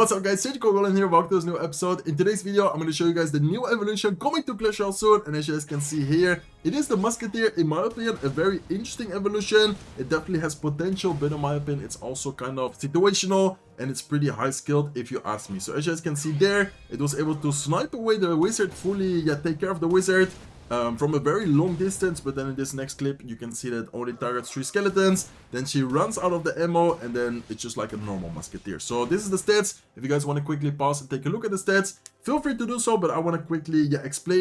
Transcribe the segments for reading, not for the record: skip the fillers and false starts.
What's up guys, Goblin here, welcome to this new episode. In today's video, I'm going to show you guys the new evolution coming to Clash Royale soon. And as you guys can see here, it is the Musketeer. In my opinion, a very interesting evolution. It definitely has potential, but in my opinion, it's also kind of situational. And it's pretty high skilled if you ask me. So as you guys can see there, it was able to snipe away the wizard, fully take care of the wizard. From a very long distance, but then in this next clip you can see that only targets 3 skeletons. Then she runs out of the ammo and then it's just like a normal musketeer. So this is the stats. If you guys want to quickly pause and take a look at the stats, feel free to do so, but I want to quickly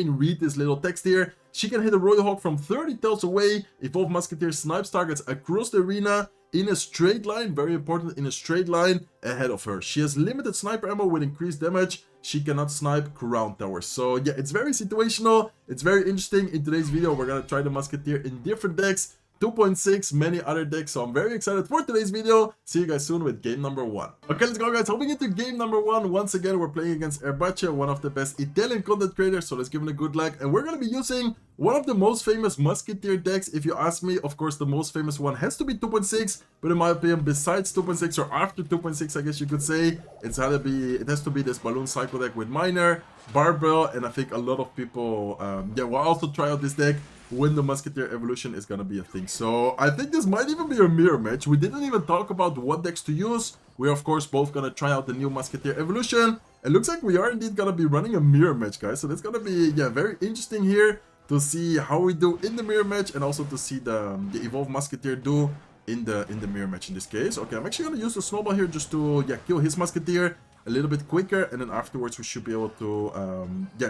read this little text here. She can hit a Royal Hawk from 30 tiles away. Evolved Musketeer snipes targets across the arena in a straight line, very important, in a straight line ahead of her. She has limited sniper ammo with increased damage. She cannot snipe crown towers. So yeah, it's very situational. It's very interesting. In today's video, we're gonna try the Musketeer in different decks, 2.6, many other decks. So I'm very excited for today's video. See you guys soon with game number 1. Okay, let's go guys. Hopping into game number 1. Once again, we're playing against Erbace, one of the best Italian content creators. So let's give him a good luck. And we're gonna be using one of the most famous Musketeer decks, if you ask me. Of course, the most famous one has to be 2.6, but in my opinion, besides 2.6 or after 2.6, I guess you could say, it has to be this balloon cycle deck with miner, barbell, and I think a lot of people will also try out this deck when the Musketeer evolution is gonna be a thing. So I think this might even be a mirror match. We didn't even talk about what decks to use. We're of course both gonna try out the new Musketeer evolution. It looks like we are indeed gonna be running a mirror match, guys. So that's gonna be very interesting here to see how we do in the mirror match, and also to see the evolved Musketeer do in the mirror match in this case. Okay, I'm actually gonna use the snowball here just to kill his Musketeer a little bit quicker, and then afterwards we should be able to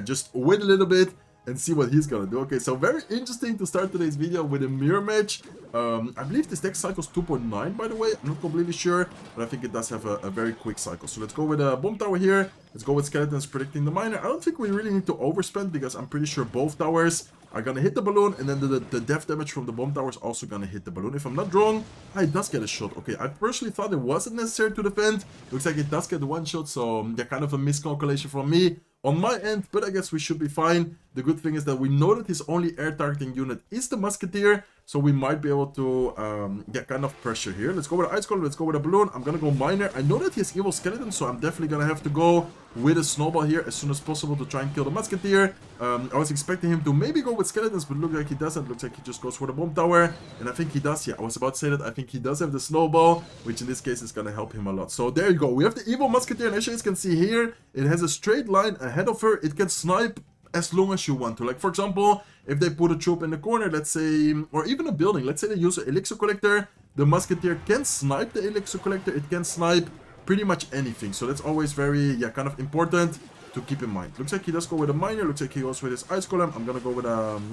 just wait a little bit and see what he's gonna do. Okay, so very interesting to start today's video with a mirror match. I believe this deck cycles 2.9, by the way. I'm not completely sure, but I think it does have a very quick cycle. So let's go with a bomb tower here. Let's go with skeletons predicting the miner. I don't think we really need to overspend, because I'm pretty sure both towers are gonna hit the balloon, and then the def damage from the bomb tower is also gonna hit the balloon. If I'm not wrong, it does get a shot. Okay, I personally thought it wasn't necessary to defend. Looks like it does get one shot, so kind of a miscalculation from me on my end, but I guess we should be fine. The good thing is that we know that his only air targeting unit is the Musketeer, so we might be able to get kind of pressure here. Let's go with an ice column, let's go with a balloon. I'm gonna go miner. I know that he has evil skeleton, so I'm definitely gonna have to go with a snowball here as soon as possible to try and kill the Musketeer. I was expecting him to maybe go with skeletons, but looks like he doesn't. Looks like he just goes for the bomb tower, and I think he does. Yeah, I was about to say that I think he does have the snowball, which in this case is gonna help him a lot. So there you go. We have the evil Musketeer, and as you guys can see here, it has a straight line ahead of her. It can snipe as long as you want to. Like, for example, if they put a troop in the corner, let's say, or even a building, let's say they use an elixir collector, the Musketeer can snipe the elixir collector. It can snipe pretty much anything. So that's always very kind of important to keep in mind. Looks like he does go with a miner. Looks like he goes with his ice column. I'm gonna go with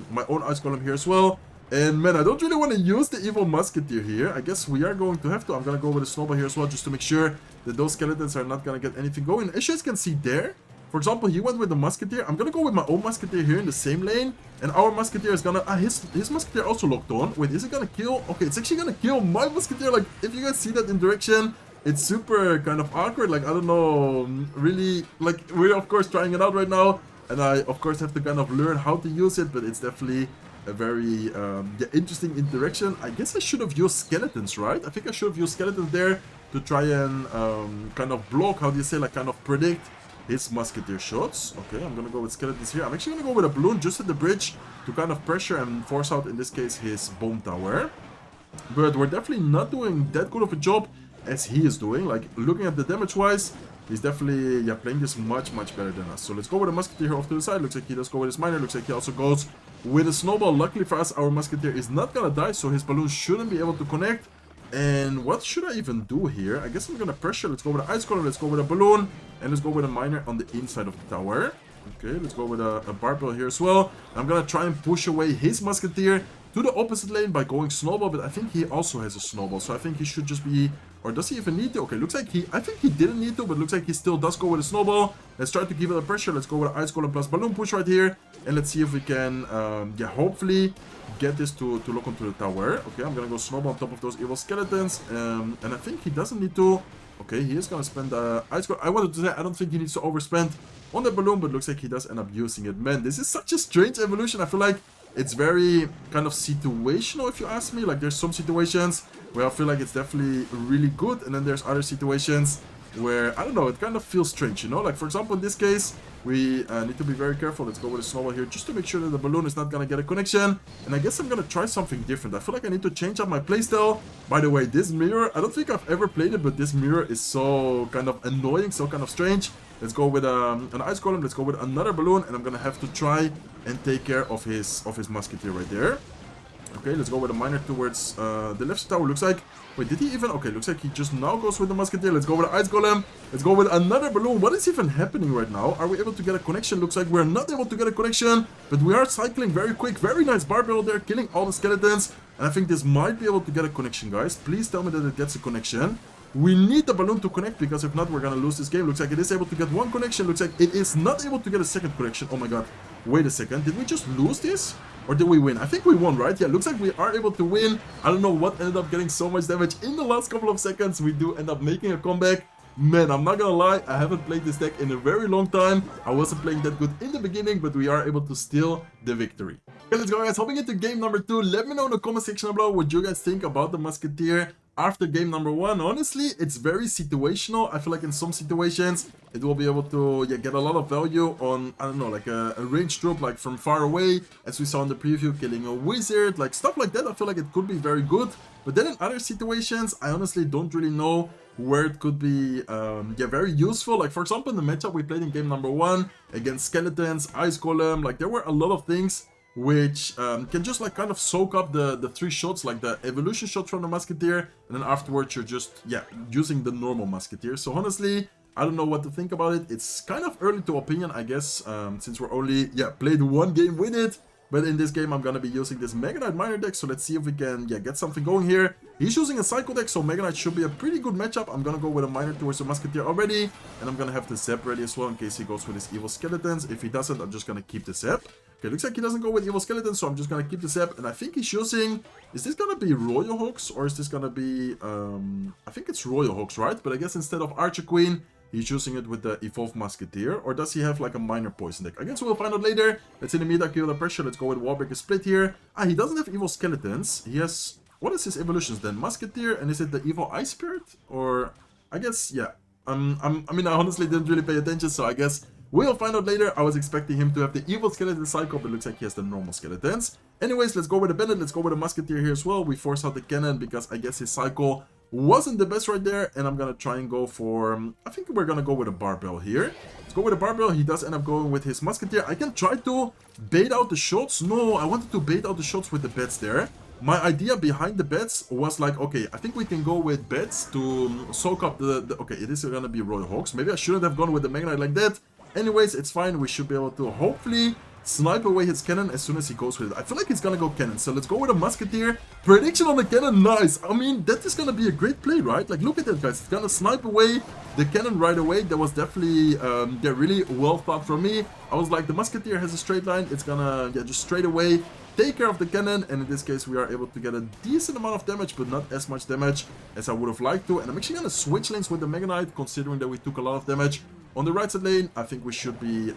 my own ice column here as well. And man, I don't really want to use the evil Musketeer here. I guess we are going to have to. I'm gonna go with a snowball here as well, just to make sure that those skeletons are not gonna get anything going. As you guys can see there, for example, he went with the Musketeer. I'm gonna go with my own Musketeer here in the same lane, and our Musketeer is gonna his Musketeer also locked on. Wait, is it gonna kill? Okay, it's actually gonna kill my Musketeer. Like, if you guys see that in direction, it's super kind of awkward. Like, I don't know, really, like, we're of course trying it out right now, and I of course have to kind of learn how to use it, but it's definitely a very interesting interaction. I guess I should have used skeletons, right? I think I should have used skeletons there to try and kind of block, how do you say, like, kind of predict his Musketeer shots. Okay, I'm gonna go with skeletons here. I'm actually gonna go with a balloon just at the bridge to kind of pressure and force out, in this case, his bomb tower. But we're definitely not doing that good of a job as he is doing. Like, looking at the damage wise, he's definitely playing this much better than us. So let's go with a Musketeer here off to the side. Looks like he does go with his miner. Looks like he also goes with a snowball. Luckily for us, our Musketeer is not gonna die, so his balloon shouldn't be able to connect. And what should I even do here? I guess I'm gonna pressure. Let's go with an ice column, let's go with a balloon, and let's go with a miner on the inside of the tower. Okay, let's go with a barbell here as well. I'm gonna try and push away his Musketeer to the opposite lane by going snowball, but I think he also has a snowball, so I think he should just be, or does he even need to? Okay, looks like I think he didn't need to, but looks like he still does go with a snowball. Let's try to give it a pressure. Let's go with an ice column plus balloon push right here, and let's see if we can hopefully get this to lock onto the tower. Okay, I'm gonna go snowball on top of those evil skeletons, and I think he doesn't need to. Okay, he is gonna spend ice column. I wanted to say I don't think he needs to overspend on the balloon, but looks like he does end up using it. Man, this is such a strange evolution. I feel like it's very kind of situational, if you ask me. Like, there's some situations where I feel like it's definitely really good, and then there's other situations where, I don't know, it kind of feels strange, you know? Like, for example, in this case, we need to be very careful. Let's go with a snowball here just to make sure that the balloon is not going to get a connection. And I guess I'm going to try something different. I feel like I need to change up my playstyle. By the way, this mirror, I don't think I've ever played it, but this mirror is so kind of annoying, so kind of strange. Let's go with an ice golem. Let's go with another balloon, and I'm going to have to try and take care of his musketeer right there. Okay, let's go with a miner towards the left tower. Looks like... Wait, did he even... Okay, looks like he just now goes with the musketeer. Let's go with the ice golem. Let's go with another balloon. What is even happening right now? Are we able to get a connection? Looks like we're not able to get a connection. But we are cycling very quick. Very nice barbell there, killing all the skeletons. And I think this might be able to get a connection, guys. Please tell me that it gets a connection. We need the balloon to connect, because if not, we're gonna lose this game. Looks like it is able to get one connection. Looks like it is not able to get a second connection. Oh my god. Wait a second. Did we just lose this? Or did we win? I think we won, right? Yeah, looks like we are able to win. I don't know what ended up getting so much damage in the last couple of seconds. We do end up making a comeback. Man, I'm not gonna lie, I haven't played this deck in a very long time. I wasn't playing that good in the beginning, but we are able to steal the victory. Okay, let's go, guys. Hopping into game number 2. Let me know in the comment section below what you guys think about the Musketeer after game number 1. Honestly, it's very situational. I feel like in some situations it will be able to get a lot of value on, I don't know, like a ranged troop, like from far away, as we saw in the preview, killing a wizard, like stuff like that. I feel like it could be very good. But then in other situations, I honestly don't really know where it could be very useful. Like, for example, in the matchup we played in game number 1 against skeletons, ice golem, like there were a lot of things which can just like kind of soak up the 3 shots, like the evolution shot from the musketeer, and then afterwards you're just using the normal musketeer. So honestly, I don't know what to think about it. It's kind of early to opinion, I guess, since we're only played 1 game with it. But in this game, I'm going to be using this Mega Knight Miner deck, so let's see if we can get something going here. He's using a Psycho deck, so Mega Knight should be a pretty good matchup. I'm going to go with a Miner towards the Musketeer already, and I'm going to have the Zap ready as well in case he goes with his Evil Skeletons. If he doesn't, I'm just going to keep the Zap. Okay, looks like he doesn't go with Evil Skeletons, so I'm just going to keep the Zap, and I think he's using... Is this going to be Royal Hawks, or is this going to be... I think it's Royal Hawks, right? But I guess instead of Archer Queen, he's using it with the Evolved Musketeer. Or does he have like a minor poison deck? I guess we'll find out later. Let's in the meter, kill the pressure. Let's go with Wallbreaker Split here. He doesn't have Evil Skeletons. He has... What is his evolutions then? Musketeer, and is it the Evil Ice Spirit? Or... I guess, I mean, I honestly didn't really pay attention, so I guess we'll find out later. I was expecting him to have the Evil Skeleton Cycle, but it looks like he has the normal skeletons. Anyways, let's go with the Bandit. Let's go with the Musketeer here as well. We force out the Cannon because I guess his cycle wasn't the best right there, and I'm gonna try and go for I think we're gonna go with a barbell here. Let's go with a barbell. He does end up going with his musketeer. I can try to bait out the shots. No, I wanted to bait out the shots with the bets there. My idea behind the bets was like, okay, I think we can go with bets to soak up the okay, it is gonna be Royal Hawks. Maybe I shouldn't have gone with the Mega Knight like that. Anyways, it's fine. We should be able to hopefully snipe away his cannon as soon as he goes with it. I feel like he's gonna go cannon, so let's go with a musketeer. Prediction on the cannon, nice. I mean, that is gonna be a great play, right? Like, look at that, guys. It's gonna snipe away the cannon right away. That was definitely really well thought from me. I was like, the musketeer has a straight line. It's gonna just straight away take care of the cannon, and in this case we are able to get a decent amount of damage, but not as much damage as I would have liked to. And I'm actually gonna switch lanes with the Mega Knight, considering that we took a lot of damage on the right side lane. I think we should be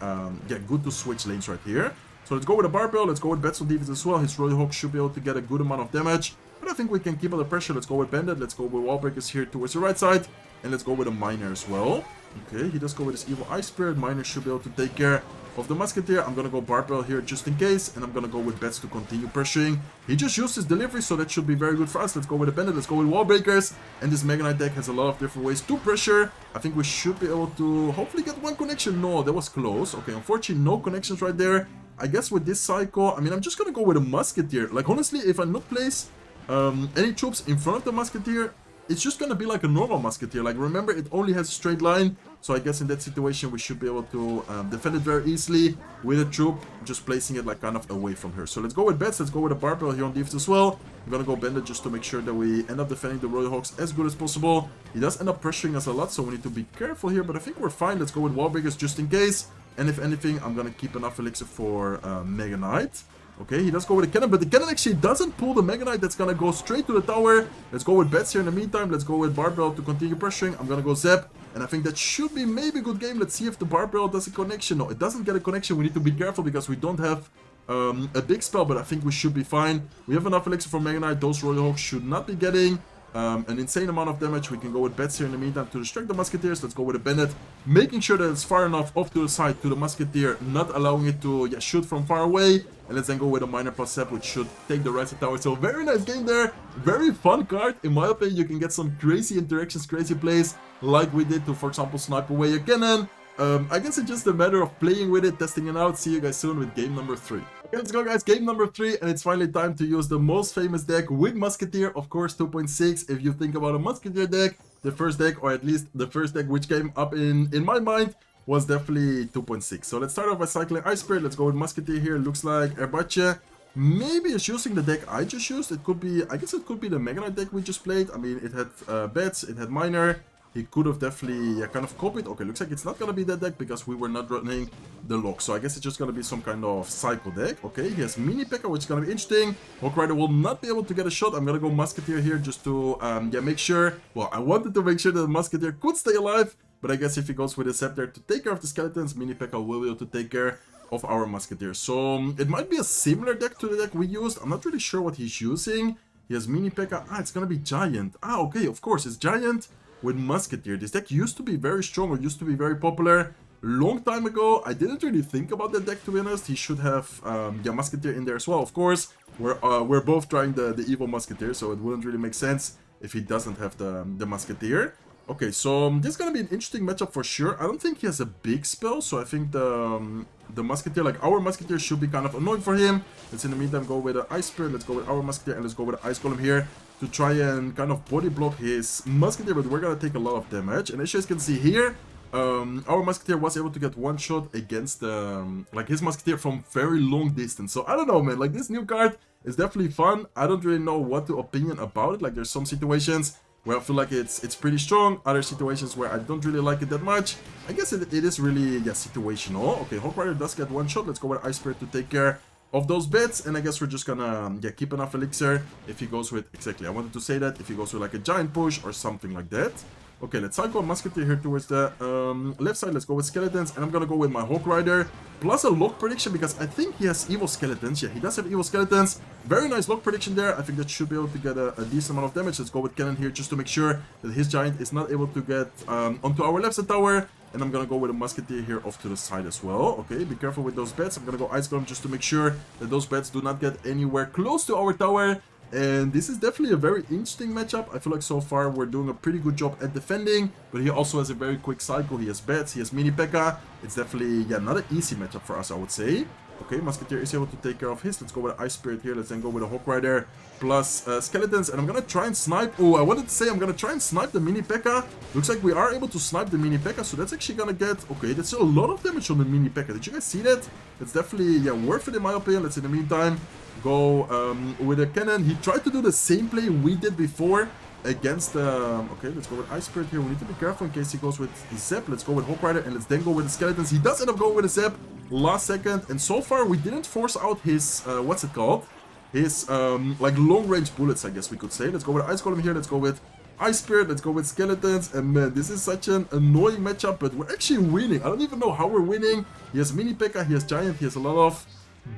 good to switch lanes right here. So let's go with a barbell. Let's go with bets on defense as well. His Royal Hawk should be able to get a good amount of damage, but I think we can keep under pressure. Let's go with Bandit. Let's go with Wall Breakers here towards the right side, and let's go with a Miner as well. Okay, he does go with his Evil Ice Spirit. Miner should be able to take care of the Musketeer. I'm gonna go barbell here just in case, and I'm gonna go with bets to continue pressuring. He just used his delivery, so that should be very good for us. Let's go with a Bandit. Let's go with Wall Breakers, and this Mega Knight deck has a lot of different ways to pressure. I think we should be able to hopefully get one connection. No, that was close. Okay, unfortunately no connections right there. I guess with this cycle, I mean, I'm just gonna go with a Musketeer. Like, honestly, if I not place any troops in front of the Musketeer, it's just gonna be like a normal Musketeer. Like, remember, it only has a straight line, so I guess in that situation we should be able to defend it very easily with a troop, just placing it like kind of away from her. So let's go with bets. Let's go with a barbell here on defense as well. I'm gonna go Bandit just to make sure that we end up defending the Royal Hawks as good as possible. He does end up pressuring us a lot, so we need to be careful here, but I think we're fine. Let's go with Wall Breakers just in case, and if anything, I'm gonna keep enough elixir for Mega Knight. Okay, he does go with a cannon, but the cannon actually doesn't pull the Mega Knight. That's gonna go straight to the tower. Let's go with bets here in the meantime. Let's go with barbell to continue pressuring. I'm gonna go Zap, and I think that should be maybe a good game. Let's see if the barbell does a connection. No, it doesn't get a connection. We need to be careful because we don't have a big spell, but I think we should be fine. We have enough elixir for Mega Knight. Those Royal Hawks should not be getting an insane amount of damage. We can go with bets here in the meantime to distract the Musketeers. Let's go with a Bennett, making sure that it's far enough off to the side to the Musketeer, not allowing it to shoot from far away. And let's then go with a Miner plus Sep, which should take the rest of the tower. So very nice game there. Very fun card. In my opinion, you can get some crazy interactions, crazy plays, like we did to, for example, snipe away a cannon. I guess it's just a matter of playing with it, testing it out. See you guys soon with game number 3. Okay, let's go guys, game number 3, and it's finally time to use the most famous deck with Musketeer, of course 2.6. If you think about a Musketeer deck, the first deck, or at least the first deck which came up in my mind, was definitely 2.6. So let's start off by cycling Ice Spirit. Let's go with Musketeer here. Looks like Erbache maybe is using the deck I just used. It could be, I guess it could be the Mega Knight deck we just played. I mean, it had bets, it had Miner. He could have definitely kind of copied. Okay, looks like it's not gonna be that deck because we were not running the lock. So I guess it's just gonna be some kind of cycle deck. Okay, he has Mini P.E.K.K.A, which is gonna be interesting. Hawk Rider will not be able to get a shot. I'm gonna go Musketeer here just to make sure. Well, I wanted to make sure that the Musketeer could stay alive, but I guess if he goes with a Scepter to take care of the skeletons, Mini P.E.K.K.A will be able to take care of our Musketeer. So it might be a similar deck to the deck we used. I'm not really sure what he's using. He has Mini P.E.K.K.A. Ah, it's gonna be Giant. Ah, okay, of course, it's Giant with Musketeer. This deck used to be very strong, or used to be very popular long time ago. I didn't really think about that deck, to be honest. He should have Musketeer in there as well. Of course, we're both trying the evil Musketeer, so it wouldn't really make sense if he doesn't have the Musketeer. Okay, so this is gonna be an interesting matchup for sure. I don't think he has a big spell, so I think the Musketeer, like our Musketeer, should be kind of annoying for him. Let's in the meantime go with an Ice Spirit. Let's go with our Musketeer, and let's go with an Ice Golem here to try and kind of body block his Musketeer, but we're gonna take a lot of damage. And as you guys can see here, our Musketeer was able to get one shot against like his Musketeer from very long distance. So I don't know, man, like this new card is definitely fun. I don't really know what to opinion about it. Like there's some situations where I feel like it's pretty strong, other situations where I don't really like it that much. I guess it is really, situational. Okay, Hawk Rider does get one shot. Let's go with Ice Spirit to take care of those bets, and I guess we're just gonna keep enough elixir if he goes with, exactly, I wanted to say that, if he goes with like a giant push or something like that. Okay, let's cycle Musketeer here towards the left side. Let's go with skeletons, and I'm gonna go with my Hawk Rider plus a lock prediction because I think he has evil skeletons. Yeah, he does have evil skeletons. Very nice lock prediction there. I think that should be able to get a decent amount of damage. Let's go with cannon here just to make sure that his giant is not able to get onto our left side tower. And I'm gonna go with a Musketeer here off to the side as well. Okay, be careful with those bets. I'm gonna go Ice Golem just to make sure that those bets do not get anywhere close to our tower. And this is definitely a very interesting matchup. I feel like so far we're doing a pretty good job at defending, but he also has a very quick cycle. He has bets, he has Mini P.E.K.K.A. It's definitely, not an easy matchup for us, I would say. Okay, Musketeer is able to take care of his. Let's go with Ice Spirit here. Let's then go with a Hawk Rider plus skeletons. And I'm gonna try and snipe. Oh, I wanted to say I'm gonna try and snipe the Mini P.E.K.K.A. Looks like we are able to snipe the Mini P.E.K.K.A. So that's actually gonna get, okay, that's still a lot of damage on the Mini P.E.K.K.A. Did you guys see that? It's definitely, worth it in my opinion. Let's in the meantime go with a cannon. He tried to do the same play we did before against okay, let's go with Ice Spirit here. We need to be careful in case he goes with Zep. Let's go with Hawk Rider, and let's then go with the skeletons. He does end up going with a Zep last second, and so far we didn't force out his what's it called, his like long range bullets, I guess we could say. Let's go with Ice Golem here. Let's go with Ice Spirit. Let's go with skeletons. And man, this is such an annoying matchup, but we're actually winning. I don't even know how we're winning. He has Mini P.E.K.K.A, he has Giant, he has a lot of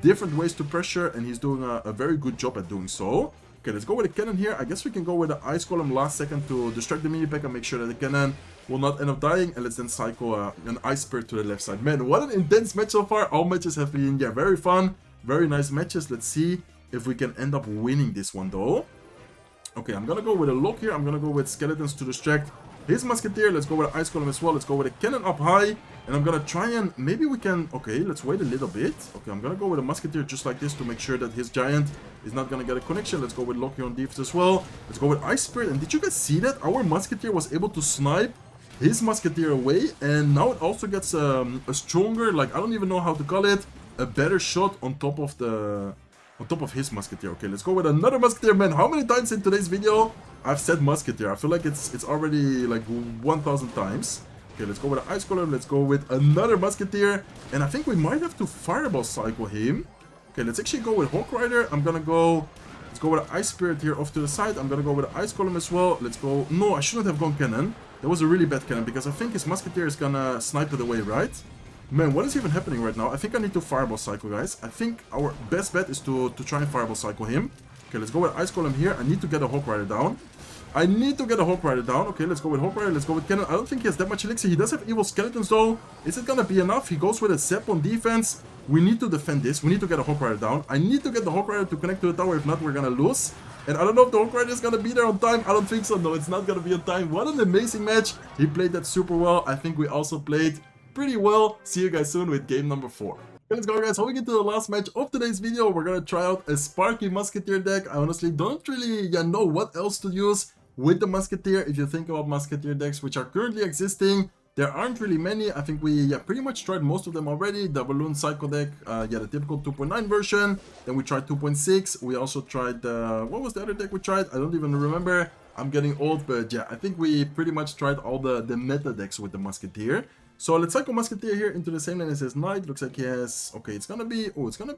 different ways to pressure, and he's doing a very good job at doing so. Okay, let's go with a cannon here. I guess we can go with the Ice Golem last second to distract the Mini P.E.K.K.A, make sure that the cannon will not end up dying, and let's then cycle an Ice Spirit to the left side. Man, what an intense match so far. All matches have been, very fun, very nice matches. Let's see if we can end up winning this one though. Okay, I'm gonna go with a lock here. I'm gonna go with skeletons to distract his Musketeer. Let's go with an Ice Golem as well. Let's go with a cannon up high. And I'm gonna try and, maybe we can, okay, let's wait a little bit. Okay, I'm gonna go with a Musketeer just like this to make sure that his Giant is not gonna get a connection. Let's go with Lock here on defense as well. Let's go with Ice Spirit. And did you guys see that? Our Musketeer was able to snipe his Musketeer away. And now it also gets a stronger, like, I don't even know how to call it, a better shot on top of the... on top of his Musketeer. Okay, let's go with another Musketeer. Man, how many times in today's video I've said Musketeer? I feel like it's already like 1,000 times. Okay, let's go with an Ice Golem. Let's go with another Musketeer. And I think we might have to Fireball Cycle him. Okay, let's actually go with Hawk Rider. I'm gonna go... let's go with an Ice Spirit here off to the side. I'm gonna go with an Ice Golem as well. Let's go... no, I shouldn't have gone Cannon. That was a really bad Cannon because I think his Musketeer is gonna snipe it away, right? Man, what is even happening right now? I think I need to Fireball Cycle, guys. I think our best bet is to try and Fireball Cycle him. Okay, let's go with Ice Golem here. I need to get a Hawk Rider down. I need to get a Hawk Rider down. Okay, let's go with Hawk Rider. Let's go with Cannon. I don't think he has that much elixir. He does have evil skeletons though. Is it gonna be enough? He goes with a Zep on defense. We need to defend this. We need to get a Hawk Rider down. I need to get the Hawk Rider to connect to the tower. If not, we're gonna lose. And I don't know if the Hawk Rider is gonna be there on time. I don't think so. No, it's not gonna be on time. What an amazing match. He played that super well. I think we also played pretty well. See you guys soon with game number 4. Let's go, guys. Hopping into the last match of today's video, we're gonna try out a Sparky Musketeer deck. I honestly don't really know what else to use with the Musketeer. If you think about Musketeer decks which are currently existing, there aren't really many. I think we pretty much tried most of them already. The Balloon Cycle deck, the typical 2.9 version. Then we tried 2.6. We also tried what was the other deck we tried? I don't even remember. I'm getting old, but yeah, I think we pretty much tried all the meta decks with the Musketeer. So let's cycle Musketeer here into the same lane as his Knight. Looks like he has, okay, it's gonna be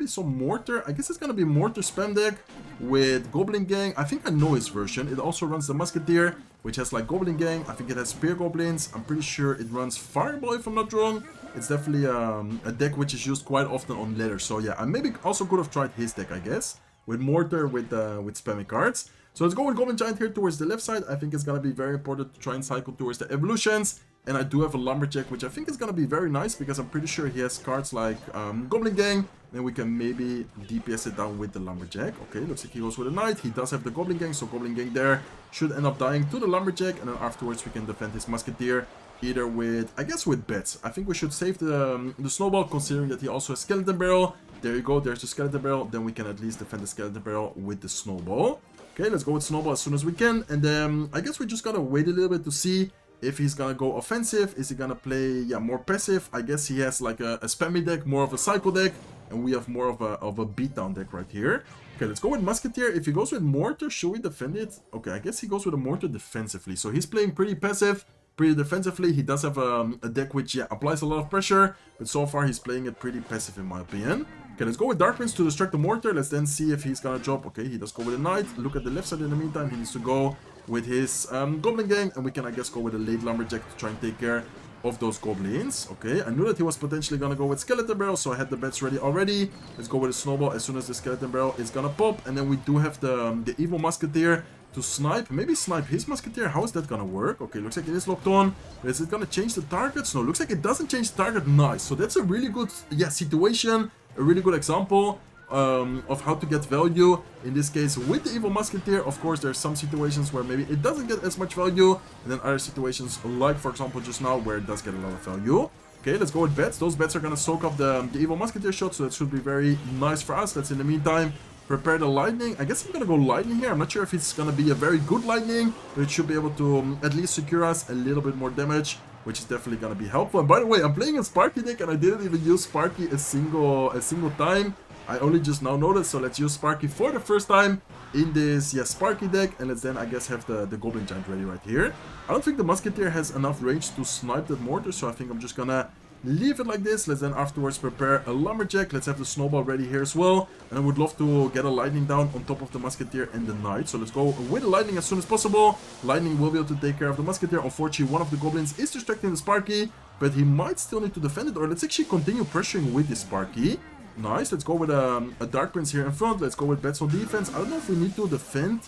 some Mortar. I guess it's gonna be Mortar spam deck with Goblin Gang. I think I know his version. It also runs the Musketeer, which has like Goblin Gang. I think it has Spear Goblins. I'm pretty sure it runs Fireball if I'm not wrong. It's definitely a deck which is used quite often on ladder. So yeah, I maybe also could have tried his deck, I guess, with Mortar with spamming cards. So let's go with Goblin Giant here towards the left side. I think it's gonna be very important to try and cycle towards the evolutions. And I do have a Lumberjack, which I think is going to be very nice, because I'm pretty sure he has cards like Goblin Gang. Then we can maybe DPS it down with the Lumberjack. Okay, looks like he goes with a Knight. He does have the Goblin Gang, so Goblin Gang there should end up dying to the Lumberjack. And then afterwards we can defend his Musketeer, either with, I guess, with bets. I think we should save the Snowball, considering that he also has Skeleton Barrel. There you go, there's the Skeleton Barrel. Then we can at least defend the Skeleton Barrel with the Snowball. Okay, let's go with Snowball as soon as we can. And then I guess we just gotta wait a little bit to see if he's gonna go offensive. Is he gonna play more passive? I guess he has like a spammy deck, more of a cycle deck, and we have more of a beatdown deck right here. Okay, let's go with Musketeer. If he goes with Mortar, should we defend it? Okay, I guess he goes with a Mortar defensively. So he's playing pretty passive, pretty defensively. He does have a deck which applies a lot of pressure, but so far he's playing it pretty passive in my opinion. Okay, let's go with Dark Prince to distract the Mortar. Let's then see if he's gonna drop. Okay, he does go with a Knight. Look at the left side in the meantime. He needs to go with his Goblin Gang, and we can, I guess, go with a late Lumberjack to try and take care of those Goblins. Okay, I knew that he was potentially gonna go with Skeleton Barrel, so I had the bets ready already. Let's go with a Snowball as soon as the Skeleton Barrel is gonna pop, and then we do have the Evil Musketeer to snipe. Maybe snipe his Musketeer. How is that gonna work? Okay, looks like it is locked on. Is it gonna change the targets? No, looks like it doesn't change the target. Nice. So that's a really good, situation, a really good example of how to get value. In this case with the Evil Musketeer. Of course, there's some situations where maybe it doesn't get as much value, and then other situations, like for example just now, where it does get a lot of value. Okay, let's go with bets. Those bets are gonna soak up the Evil Musketeer shot, so that should be very nice for us. Let's in the meantime prepare the Lightning. I guess I'm gonna go Lightning here. I'm not sure if it's gonna be a very good Lightning, but it should be able to at least secure us a little bit more damage, which is definitely gonna be helpful. And by the way, I'm playing a Sparky deck, and I didn't even use Sparky a single time. I only just now noticed, so let's use Sparky for the first time in this Sparky deck, and let's then, I guess, have the Goblin Giant ready right here. I don't think the Musketeer has enough range to snipe that Mortar, so I think I'm just gonna leave it like this. Let's then afterwards prepare a Lumberjack. Let's have the Snowball ready here as well, and I would love to get a Lightning down on top of the Musketeer and the Knight. So let's go with the Lightning as soon as possible. Lightning will be able to take care of the Musketeer. Unfortunately, one of the Goblins is distracting the Sparky, but he might still need to defend it, or let's actually continue pressuring with the Sparky. Nice, let's go with a Dark Prince here in front. Let's go with bets on defense. I don't know if we need to defend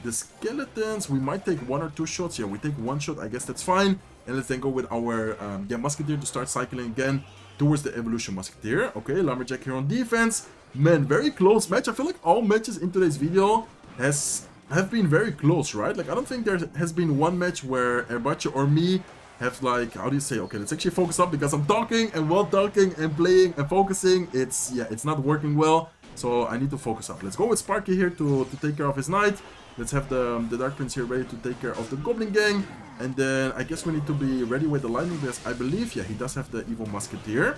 the Skeletons. We might take 1 or 2 shots. Yeah, we take 1 shot. I guess that's fine. And let's then go with our Musketeer to start cycling again towards the Evolution Musketeer. Okay, Lumberjack here on defense. Man, very close match. I feel like all matches in today's video have been very close, right? Like, I don't think there has been one match where Erbache or me have, like, how do you say, okay, let's actually focus up, because I'm talking and while talking and playing and focusing, it's not working well, so I need to focus up. Let's go with Sparky here to take care of his Knight. Let's have the Dark Prince here ready to take care of the Goblin Gang, and then I guess we need to be ready with the Lightning, because I believe, he does have the Evil Musketeer.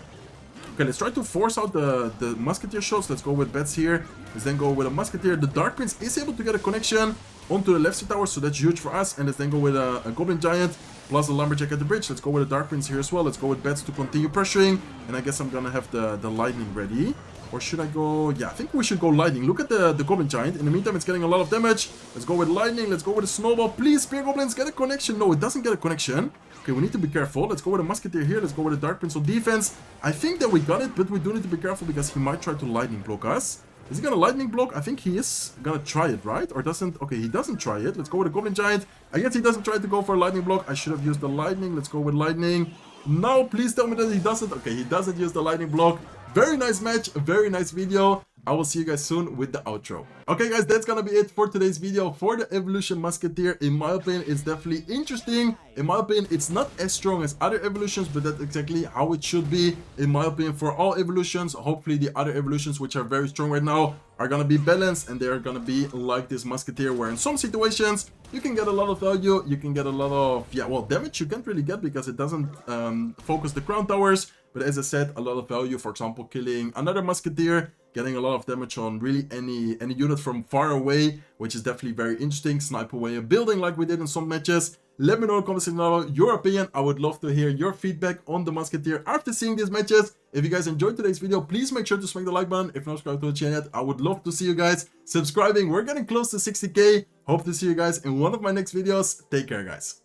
Okay, let's try to force out the Musketeer shots. Let's go with bets here. Let's then go with a Musketeer. The Dark Prince is able to get a connection onto the left side tower, so that's huge for us. And let's then go with a Goblin Giant plus a Lumberjack at the bridge. Let's go with a Dark Prince here as well. Let's go with bets to continue pressuring. And I guess I'm gonna have the Lightning ready. Or should I go... Yeah, I think we should go Lightning. Look at the Goblin Giant. In the meantime, it's getting a lot of damage. Let's go with Lightning. Let's go with a Snowball. Please, Spear Goblins, get a connection. No, it doesn't get a connection. Okay, we need to be careful. Let's go with a Musketeer here. Let's go with a Dark Prince on defense. I think that we got it, but we do need to be careful because he might try to Lightning block us. Is he gonna lightning block? I think he is gonna try it, right? Or doesn't? Okay, he doesn't try it. Let's go with the Goblin Giant. I guess he doesn't try to go for a lightning block. I should have used the lightning. Let's go with lightning. No, please tell me that he doesn't. Okay, he doesn't use the lightning block. Very nice match, very nice video. I will see you guys soon with the outro. Okay guys, that's gonna be it for today's video for the Evolution Musketeer. In my opinion, it's definitely interesting. In my opinion, it's not as strong as other evolutions, but that's exactly how it should be, in my opinion, for all evolutions. Hopefully the other evolutions, which are very strong right now, are gonna be balanced, and they're gonna be like this Musketeer, where in some situations you can get a lot of value, you can get a lot of, yeah, well, damage you can't really get because it doesn't focus the crown towers. But as I said, a lot of value, for example, killing another Musketeer, getting a lot of damage on really any unit from far away, which is definitely very interesting. Snipe away a building like we did in some matches. Let me know in the comments below your opinion. I would love to hear your feedback on the Musketeer after seeing these matches. If you guys enjoyed today's video, please make sure to smack the like button. If not subscribed to the channel yet, I would love to see you guys subscribing. We're getting close to 60k. Hope to see you guys in one of my next videos. Take care, guys.